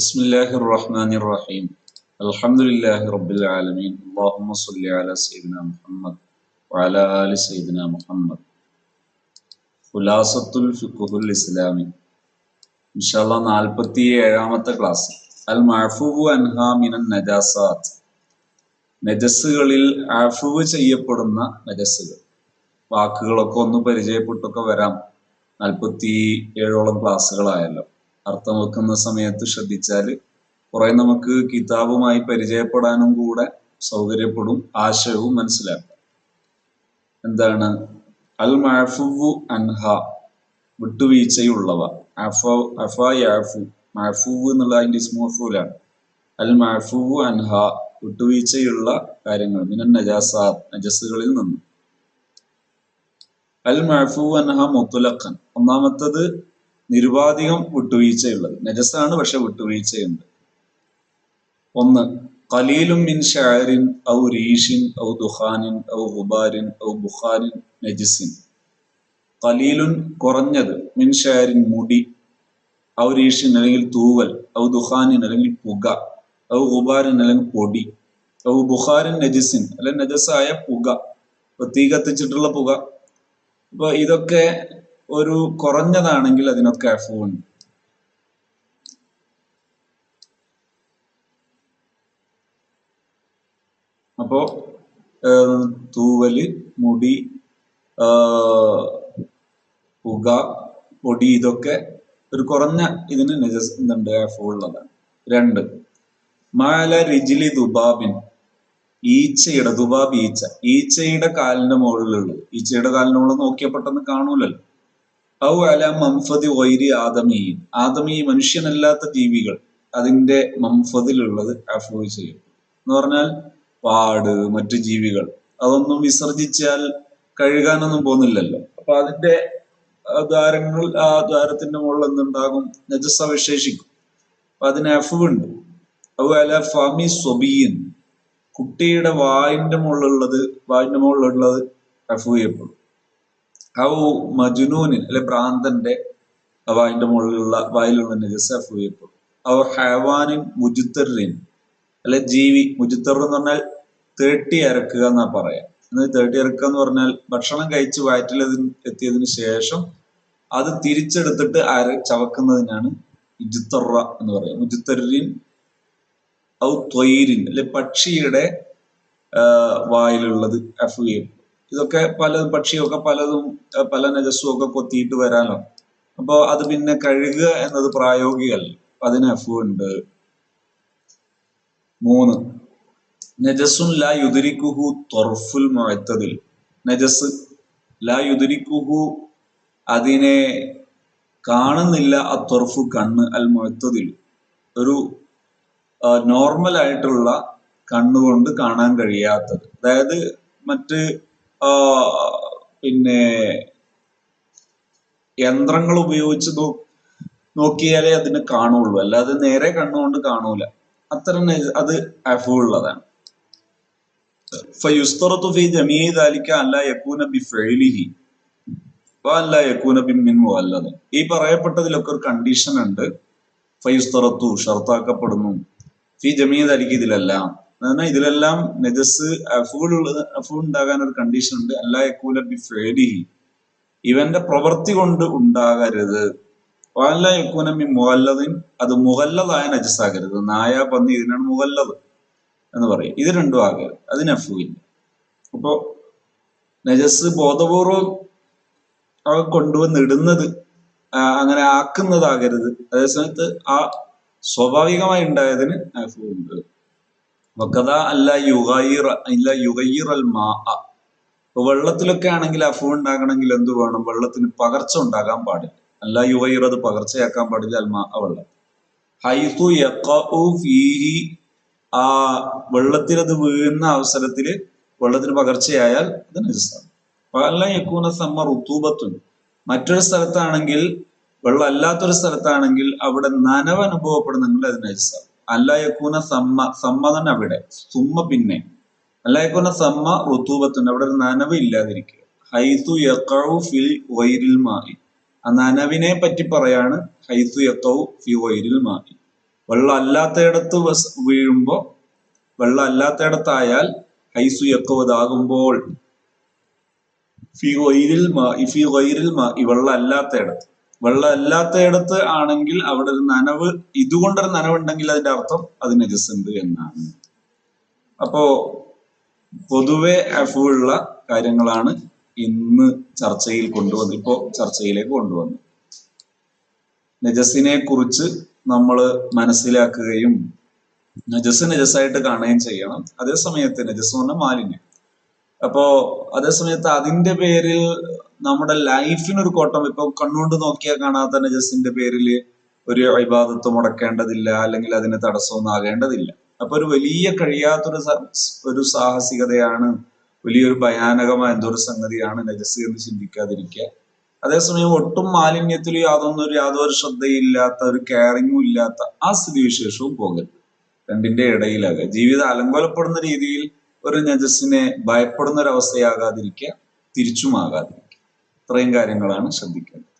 بسم الله الرحمن الرحيم الحمد لله رب العالمين اللهم صل على سيدنا محمد وعلى آل سيدنا محمد خلاصة الفقه الإسلامي إن شاء الله 47ാമത്തെ class അൽ മഅഫൂവു അൻഹാ മിനൻ നജാസാത്ത് നജസ്സുകളിൽ അഫ്വ് ചെയ്യപ്പെടുന്ന നജസ്സുകൾ വാക്കുകളൊക്കെ ഒന്ന് പരിചയപ്പെട്ടൊക്കെ വരാം. 47ഓളം ക്ലാസ്സുകളായല്ലോ. അർത്ഥം വെക്കുന്ന സമയത്ത് ശ്രദ്ധിച്ചാൽ കുറെ നമുക്ക് കിതാബുമായി പരിചയപ്പെടാനും കൂടെ സൗകര്യപ്പെടും, ആശയവും മനസ്സിലാക്കാം. എന്താണ് അൽ മഅഫൂവു അൻഹ, വിട്ടുവീഴ്ചയുള്ളവ. മഅഫൂവ് എന്നുള്ള അതിന്റെ ഇസ്മു മഫ്ഊലാണ്. അൽ മഅഫൂവു അൻഹ, വിട്ടുവീഴ്ചയുള്ള കാര്യങ്ങൾ. മിനൻ നജാസാത്ത്, നജസ്സുകളിൽ നിന്ന്. അൽ മഅഫൂവു അൻഹ മുത്ലഖൻ, ഒന്നാമത്തത് നിരുപാധികം വിട്ടുവീഴ്ചയുള്ളത്. നജസാണ്, പക്ഷെ വിട്ടുവീഴ്ചയുണ്ട്. ഒന്ന്, ഖലീലുൻ മിൻ ശഅരിൻ ഔ റീഷിൻ ഔ ദുഖാനിൻ ഔ ഗുബാരിൻ ഔ ബുഖാരിൻ നജിസിൻ. ഖലീലുൻ, കുറഞ്ഞത്, മിൻ ശഅരിൻ, മുടി, ഔ റീഷിൻ അല്ലെങ്കിൽ തൂവൽ, ഔ ദുഖാനിൻ അല്ലെങ്കിൽ പുക, ഔ ഗുബാരിൻ അല്ലെങ്കിൽ പൊടി, ഔ ബുഖാരിൻ നജിസിൻ അല്ലെങ്കിൽ നജസായ പുക, തീ കത്തിച്ചിട്ടുള്ള പുക. അപ്പൊ ഇതൊക്കെ ഒരു കുറഞ്ഞതാണെങ്കിൽ അതിനൊക്കെ അഫ്വ് ഉണ്ട്. അപ്പോ തൂവല്, മുടി, പുക, പൊടി, ഇതൊക്കെ ഒരു കുറഞ്ഞ ഇതിന് നജസ് എന്തുണ്ട്, അഫ്വ് ഉള്ളതാണ്. രണ്ട്, മാല റിജിലി ദുബാബിൻ, ഈച്ചയുടെ, ദുബാബ് ഈച്ച, ഈച്ചയുടെ കാലിന്റെ മുകളിലുള്ളത്. ഈച്ചയുടെ കാലിന്റെ മുകളിൽ നോക്കിയാൽ പെട്ടെന്ന് കാണൂലല്ലോ. ഔ അല മംഫദി വൈരി ആദമീ, ആദമീ മനുഷ്യനല്ലാത്ത ജീവികൾ, അതിന്റെ മംഫദിലുള്ളത് അഫ്വ് ചെയ്യും. എന്ന് പറഞ്ഞാൽ പാട്, മറ്റു ജീവികൾ, അതൊന്നും വിസർജിച്ചാൽ കഴുകാനൊന്നും പോകുന്നില്ലല്ലോ. അപ്പൊ അതിന്റെ ദ്വാരങ്ങൾ, ആ ദ്വാരത്തിന്റെ മുകളിൽ എന്തുണ്ടാകും, നജസ് അവശേഷിക്കും. അപ്പൊ അതിന് അഫ്വ് ഉണ്ട്. ഔ അല ഫമി സ്വബീൻ, കുട്ടിയുടെ വായിന്റെ മുകളിലുള്ളത് അഫ്വ് ചെയ്യപ്പെടും. ഔ മജ്നൂനിൻ, അല്ലെ ഭ്രാന്തന്റെ വായിന്റെ വായിലുള്ള നജസ് അഫ്വ് ചെയ്യപ്പെടും. ഔ ഹയവാനിൻ മുജ്തറിൻ, അല്ലെ ജീവി, മുജ്തർ എന്ന് പറഞ്ഞാൽ തേട്ടി അരക്കുക എന്നാ പറയാം. തേട്ടി അരക്കുക എന്ന് പറഞ്ഞാൽ ഭക്ഷണം കഴിച്ച് വയറ്റിൽ എത്തിയതിനു ശേഷം അത് തിരിച്ചെടുത്തിട്ട് ചവക്കുന്നതിനാണ് ഇജ്തറ എന്ന് പറയാം. മുജ്തറിൻ ഔ ത്വയ്രിൻ, അല്ലെ പക്ഷിയുടെ വായിലുള്ളത് അഫ്വ് ചെയ്യപ്പെടും. ഇതൊക്കെ പക്ഷിയൊക്കെ പല നജസ്സും ഒക്കെ കൊത്തിയിട്ട് വരാനോ. അപ്പൊ അത് പിന്നെ കഴുകുക എന്നത് പ്രായോഗികമല്ല, അതിന് അഫ്വ് ഉണ്ട്. മൂന്ന്, നജസുൻ ലാ യുദ്രിക്കുഹു ത്വർഫുൽ മുഅ്തദിൽ, നജസ് ലാ യുദ്രിക്കുഹു, അതിനെ കാണുന്നില്ല, അത്വർഫു, കണ്ണ്, അൽ മുഅ്തദിൽ, ഒരു നോർമൽ ആയിട്ടുള്ള കണ്ണുകൊണ്ട് കാണാൻ കഴിയാത്തത്. അതായത് മറ്റ് പിന്നെ യന്ത്രങ്ങൾ ഉപയോഗിച്ച് നോക്കിയാലേ അതിനെ കാണുള്ളൂ, അല്ലാതെ നേരെ കണ്ണുകൊണ്ട് കാണൂല. അത്തരം അത് അഫ്വ് ഉള്ളതാണ്. ഫയുസ്തറതു ഫീ ജമീഇ ദാലിക അല്ലാ യകൂന ബിഫഇലിഹി വഅല്ലാ യകൂന ബിമിൻ മുവല്ലദ്. ഈ പറയപ്പെട്ടതിലൊക്കെ ഒരു കണ്ടീഷൻ ഉണ്ട്. ഫയുസ്തറത്തു, ഷർത്താക്കപ്പെടുന്നു, ഫീ ജമീഇ ദാലിക, ഇതിലെല്ലാം. ഇതിലെല്ലാം നജസ് അഫ്വ് ഉണ്ടാകാൻ ഒരു കണ്ടീഷൻ ഉണ്ട്. അല്ലാ യകൂന ബിഫഇലിഹി, ഇവന്റെ പ്രവൃത്തി കൊണ്ട് ഉണ്ടാകരുത്. വഅല്ലാ യകൂന മിൻ മുവല്ലദിൻ, അത് മുഗല്ലദായ നജസാകരുത്. നായ, പന്നി, ഇതിനാണ് മുഗല്ലദ് എന്ന് പറയും. ഇത് രണ്ടും ആകരുത്, അതിന് അഫ്വ് ഇല്ല. അപ്പോ നജസ് ബോധപൂർവം കൊണ്ടുവന്ന് ഇടുന്നത്, അങ്ങനെ ആക്കുന്നതാകരുത്. അതേസമയത്ത് ആ സ്വാഭാവികമായി ഉണ്ടായതിന് അഫ്വ് ഉണ്ട്. വഖദ അല്ലാ യുഗയ്യിറൽ മാഅ, വെള്ളത്തിലൊക്കെ ആണെങ്കിൽ അഫ്വ് ഉണ്ടാകണമെങ്കിൽ എന്ത് വേണം, വെള്ളത്തിന് പകർച്ച ഉണ്ടാകാൻ പാടില്ല. അല്ലാ യുഗയ്യിർ, അത് പകർച്ചയാക്കാൻ പാടില്ല, അൽ മാഅ, വെള്ളം. ഹൈതു യഖഉ ഫീഹി, ആ വെള്ളത്തിൽ അത് വീഴുന്ന അവസരത്തിൽ വെള്ളത്തിന് പകർച്ചയായാൽ അത് നജസാണ്. ഫഅല്ലാ യകൂന സമ്മ റുതൂബത്തുൻ, മറ്റൊരു സ്ഥലത്താണെങ്കിൽ, വെള്ളം അല്ലാത്തൊരു സ്ഥലത്താണെങ്കിൽ അവിടെ നനവ് അനുഭവപ്പെടുന്നെങ്കിൽ അത് നജസാണ്. അല്ലാ യകൂന സമ്മ തന്നെ അവിടെ, സുമ്മ പിന്നെ, അല്ലാ യകൂന സമ്മ റുതൂബത്തുൻ, അവിടെ ഒരു നനവ് ഇല്ലാതിരിക്കുക. ഹൈതു യഖഉ ഫിൽ ഗൈരിൽ മാഇ, ആ നനവിനെ പറ്റി പറയാണ് ഹൈതു യഖഉ ഫി ഗൈരിൽ മാഇ. വെള്ളം അല്ലാത്തയിടത്ത് വീഴുമ്പോ, വെള്ളം അല്ലാത്തയിടത്തായാൽ ഹൈസു യക്കവതാകുമ്പോൾ, വെള്ളം അല്ലാത്തയിടത്ത്, വെള്ളം അല്ലാത്തയിടത്ത് ആണെങ്കിൽ അവിടെ ഒരു നനവ്, ഇതുകൊണ്ടൊരു നനവുണ്ടെങ്കിൽ അതിന്റെ അർത്ഥം അത് നജസുണ്ട് എന്നാണ്. അപ്പോ പൊതുവെ അഫുള്ള കാര്യങ്ങളാണ് ഇന്ന് ചർച്ചയിലേക്ക് കൊണ്ടുവന്നത്. നജസിനെ കുറിച്ച് നമ്മൾ മനസ്സിലാക്കുകയും നജസായിട്ട് കാണുകയും ചെയ്യണം. അതേസമയത്ത് നജസ് എന്ന് പറഞ്ഞാൽ മാലിന്യം. അപ്പോ അതേസമയത്ത് അതിന്റെ പേരിൽ നമ്മുടെ ലൈഫിനൊരു കോട്ടം, ഇപ്പൊ കണ്ണുകൊണ്ട് നോക്കിയാൽ കാണാത്ത നജസിന്റെ പേരിൽ ഒരു ഇബാദത്ത് മുടക്കേണ്ടതില്ല, അല്ലെങ്കിൽ അതിന് തടസ്സമൊന്നും ആകേണ്ടതില്ല. അപ്പൊ ഒരു വലിയ കഴിയാത്തൊരു സാഹസികതയാണ്, വലിയൊരു ഭയാനകമായ എന്തൊരു സംഗതിയാണ് നജസ് എന്ന് ചിന്തിക്കാതിരിക്കുക. അതേസമയം ഒട്ടും മാലിന്യത്തിൽ യാതൊരു ശ്രദ്ധയില്ലാത്ത, ഒരു കെയറിങ്ങും ഇല്ലാത്ത ആ സ്ഥിതിവിശേഷവും പോകരുത്. രണ്ടിന്റെ ഇടയിലാകുക. ജീവിതം അലങ്കോലപ്പെടുന്ന രീതിയിൽ ഒരു നജസിനെ ഭയപ്പെടുന്ന ഒരു അവസ്ഥയാകാതിരിക്കുക, തിരിച്ചുമാകാതിരിക്കുക. ഇത്രയും കാര്യങ്ങളാണ് ശ്രദ്ധിക്കേണ്ടത്.